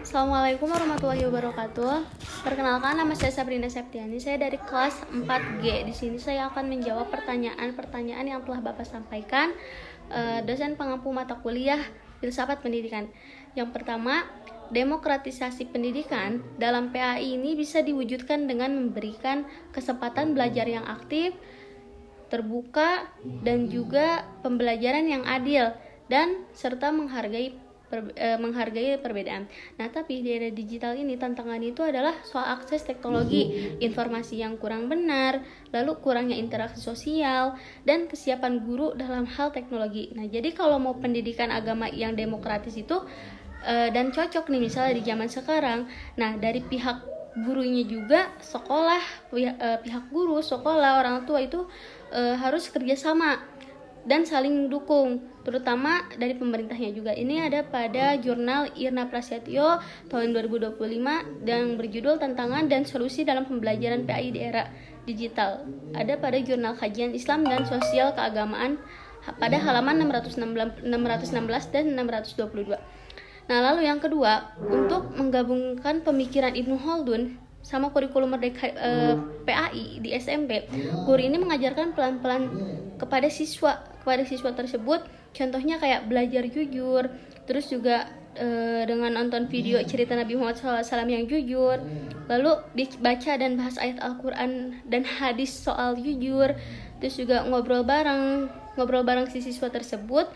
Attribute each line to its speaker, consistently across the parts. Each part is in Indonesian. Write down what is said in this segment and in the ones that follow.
Speaker 1: Assalamualaikum warahmatullahi wabarakatuh. Perkenalkan, nama saya Sabrina Septiani. Saya dari kelas 4G. Di sini saya akan menjawab pertanyaan-pertanyaan yang telah Bapak sampaikan, dosen pengampu mata kuliah Filsafat Pendidikan. Yang pertama, demokratisasi pendidikan dalam PAI ini bisa diwujudkan dengan memberikan kesempatan belajar yang aktif, terbuka, dan juga pembelajaran yang adil dan serta menghargai perbedaan. Nah, tapi di era digital ini tantangan itu adalah soal akses teknologi, informasi yang kurang benar, lalu kurangnya interaksi sosial, dan kesiapan guru dalam hal teknologi. Nah, jadi kalau mau pendidikan agama yang demokratis itu dan cocok nih misalnya di zaman sekarang, nah dari pihak gurunya juga, sekolah, pihak guru, sekolah, orang tua itu harus kerjasama dan saling mendukung, terutama dari pemerintahnya juga. Ini ada pada jurnal Irna Prasetyo tahun 2025 yang berjudul Tantangan dan Solusi dalam Pembelajaran PAI di Era Digital. Ada pada jurnal Kajian Islam dan Sosial Keagamaan pada halaman 616 dan 622. Nah, lalu yang kedua, untuk menggabungkan pemikiran Ibnu Khaldun sama kurikulum merdeka PAI di SMP, guru ini mengajarkan pelan-pelan kepada siswa tersebut. Contohnya kayak belajar jujur, terus juga dengan nonton video cerita Nabi Muhammad SAW yang jujur, lalu dibaca dan bahas ayat Al-Quran dan hadis soal jujur, terus juga ngobrol bareng si siswa tersebut.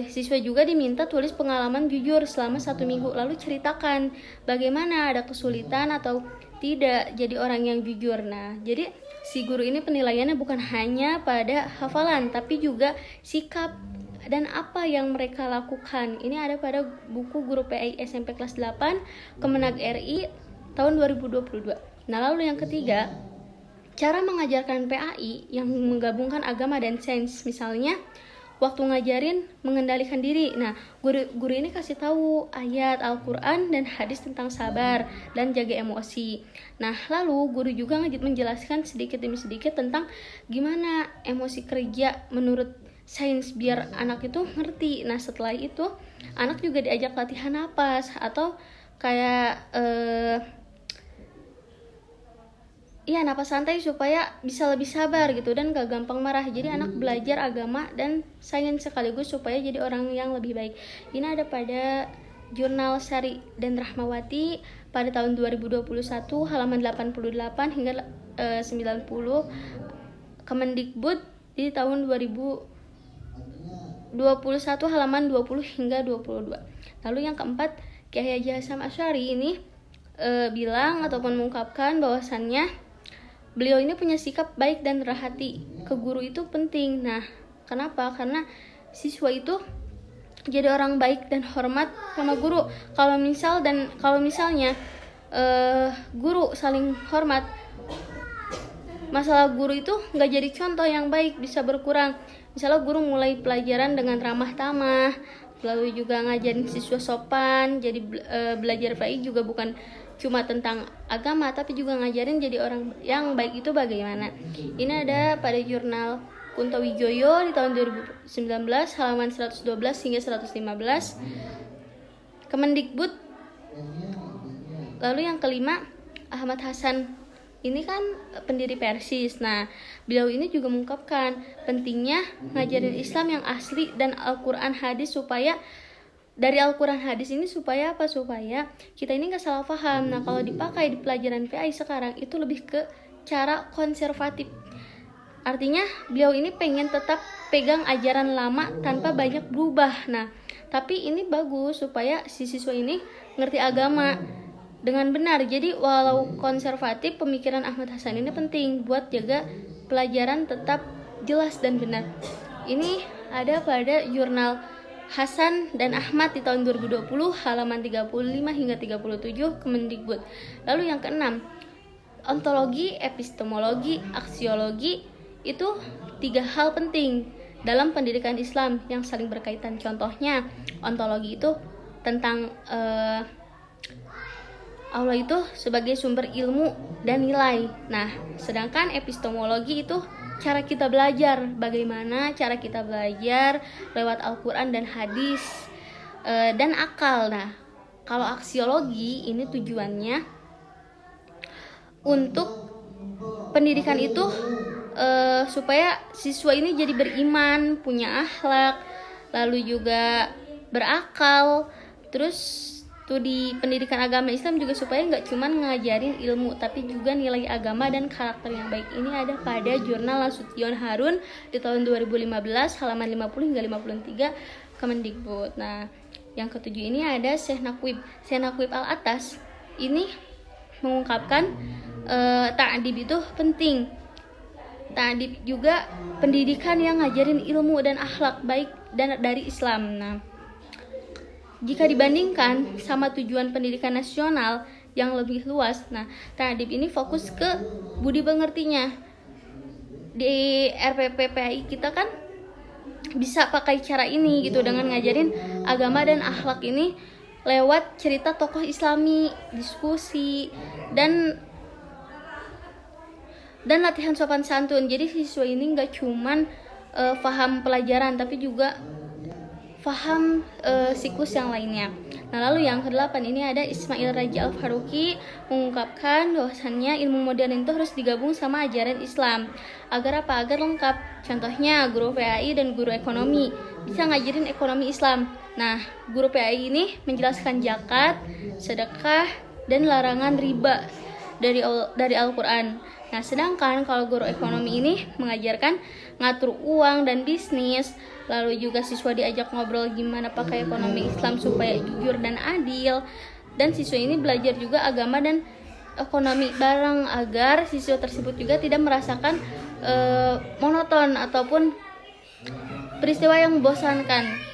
Speaker 1: Siswa juga diminta tulis pengalaman jujur selama 1 minggu, lalu ceritakan bagaimana, ada kesulitan atau tidak jadi orang yang jujur. Nah, jadi si guru ini penilaiannya bukan hanya pada hafalan, tapi juga sikap dan apa yang mereka lakukan. Ini ada pada buku Guru PAI SMP kelas 8 Kemenag RI tahun 2022. Nah, lalu yang ketiga, cara mengajarkan PAI yang menggabungkan agama dan sains. Misalnya waktu ngajarin mengendalikan diri. Nah, guru ini kasih tahu ayat Al-Quran dan hadis tentang sabar dan jaga emosi. Nah, lalu guru juga menjelaskan sedikit demi sedikit tentang gimana emosi kerja menurut sains biar anak itu ngerti. Nah, setelah itu anak juga diajak latihan napas atau kayak napas santai supaya bisa lebih sabar gitu dan gak gampang marah. Jadi anak belajar agama dan sains sekaligus supaya jadi orang yang lebih baik. Ini ada pada jurnal Sari dan Rahmawati pada tahun 2021 halaman 88 hingga 90, Kemendikbud di tahun 2021 halaman 20 hingga 22. Lalu yang keempat, Kiai Haji Hasyim Asy'ari ini bilang ataupun mengungkapkan bahwasannya beliau ini punya sikap baik dan rendah hati ke guru itu penting. Nah, kenapa? Karena siswa itu jadi orang baik dan hormat sama guru. Kalau misalnya guru saling hormat, masalah guru itu nggak jadi contoh yang baik, bisa berkurang. Misalnya guru mulai pelajaran dengan ramah tamah, lalu juga ngajarin siswa sopan. Jadi belajar PAI juga bukan cuma tentang agama, tapi juga ngajarin jadi orang yang baik itu bagaimana. Ini ada pada jurnal Kunto Wijoyo di tahun 2019 halaman 112 hingga 115, Kemendikbud. Lalu yang kelima, Ahmad Hasan ini kan pendiri Persis. Nah, beliau ini juga mengungkapkan pentingnya ngajarin Islam yang asli dan Al-Quran hadis supaya dari Al-Quran hadis ini supaya apa? Supaya kita ini gak salah paham. Nah, kalau dipakai di pelajaran PAI sekarang itu lebih ke cara konservatif. Artinya beliau ini pengen tetap pegang ajaran lama tanpa banyak berubah. Nah, tapi ini bagus supaya si siswa ini ngerti agama dengan benar. Jadi walau konservatif, pemikiran Ahmad Hasan ini penting buat jaga pelajaran tetap jelas dan benar. Ini ada pada jurnal Hasan dan Ahmad di tahun 2020 halaman 35 hingga 37, Kemendikbud. Lalu yang keenam, ontologi, epistemologi, aksiologi itu 3 hal penting dalam pendidikan Islam yang saling berkaitan. Contohnya, ontologi itu tentang Allah itu sebagai sumber ilmu dan nilai. Nah, sedangkan epistemologi itu cara kita belajar, bagaimana cara kita belajar lewat Al-Quran dan hadis dan akal. Nah, Kalau aksiologi ini tujuannya untuk pendidikan itu supaya siswa ini jadi beriman, punya akhlak, lalu juga berakal. Terus tuh di pendidikan agama Islam juga supaya nggak cuman ngajarin ilmu tapi juga nilai agama dan karakter yang baik. Ini ada pada jurnal Nasution Harun di tahun 2015 halaman 50 hingga 53 Kemendikbud. Nah, yang ketujuh ini ada Syekh Nakwib Al-Atas. Ini mengungkapkan ta'adib itu penting. Ta'adib juga pendidikan yang ngajarin ilmu dan akhlak baik dan dari Islam. Nah, jika dibandingkan sama tujuan pendidikan nasional yang lebih luas, nah ta'adib ini fokus ke budi pengertinya. Di RPPPI kita kan bisa pakai cara ini gitu, dengan ngajarin agama dan akhlak ini lewat cerita tokoh Islami, diskusi, dan latihan sopan santun. Jadi siswa ini nggak cuman paham pelajaran tapi juga paham siklus yang lainnya. Nah, lalu yang ke-8 ini ada Ismail Raja Al-Faruqi mengungkapkan bahwasannya ilmu modern itu harus digabung sama ajaran Islam. Agar apa? Agar lengkap. Contohnya guru PAI dan guru ekonomi bisa ngajarin ekonomi Islam. Nah, guru PAI ini menjelaskan zakat, sedekah, dan larangan riba dari Al-Quran. Nah, sedangkan kalau guru ekonomi ini mengajarkan ngatur uang dan bisnis, lalu juga siswa diajak ngobrol gimana pakai ekonomi Islam supaya jujur dan adil, dan siswa ini belajar juga agama dan ekonomi bareng agar siswa tersebut juga tidak merasakan monoton ataupun peristiwa yang membosankan.